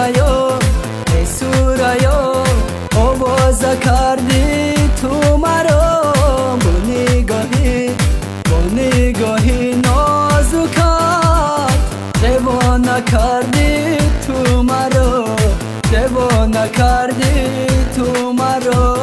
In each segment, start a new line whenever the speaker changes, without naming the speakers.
سورایا ای سورایا آواز کردی تو مرا با نگاهی نازکت دیوانه کردی تو مرا دیوانه کردی تو مرا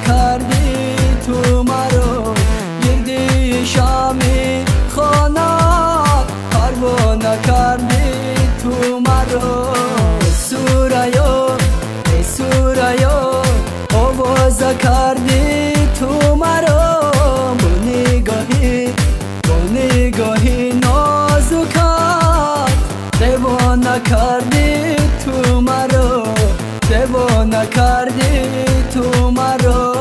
کردی تو مرا گردی شامی خانه پروانه کردی تو مرا سورایا ای سورایا آواز کردی تو مرا با نگاهی نازکت دیوانه کردی تو مرا دیوانه کردی تو مرا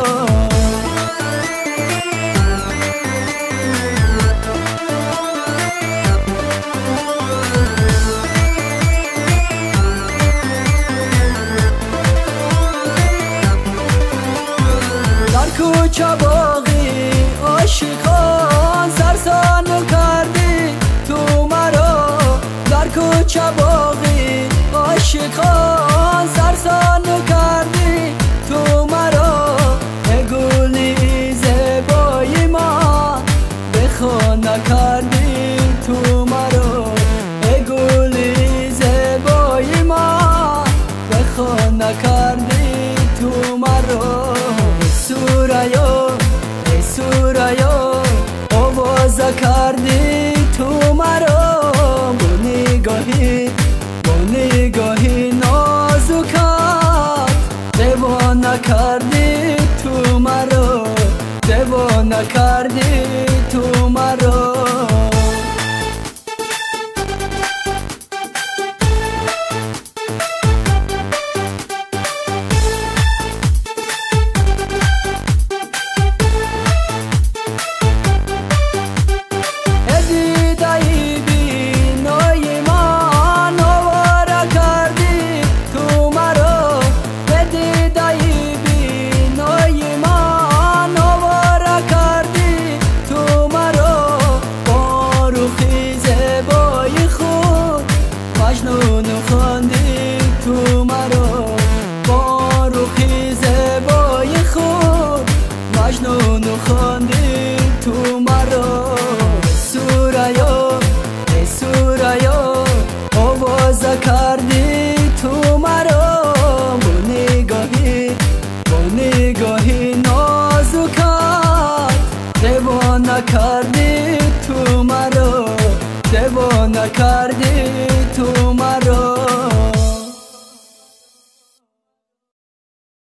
در کوچه باغی عاشقان سرسانو کردی تو مرا در کوچه باغی عاشقان سرسانو کردی تو مرا ای گلی زیبای من بخانه کردی تو مرا ای گلی زیبای من بخانه کردی تو مرا سورایا ای سورایا آواز کردی تو مرا با نگاهی نازکت دیوانه کردی تو مرا دیوانه کردی تو مرا مجنون خواندی تو مرا با روحی زیبای خود مجنون خواندی تو مرا سورایا ای سورایا آواز کردی تو مرا با نگاهی نازکت دیوانه کردی تو مرا دیوانه کردی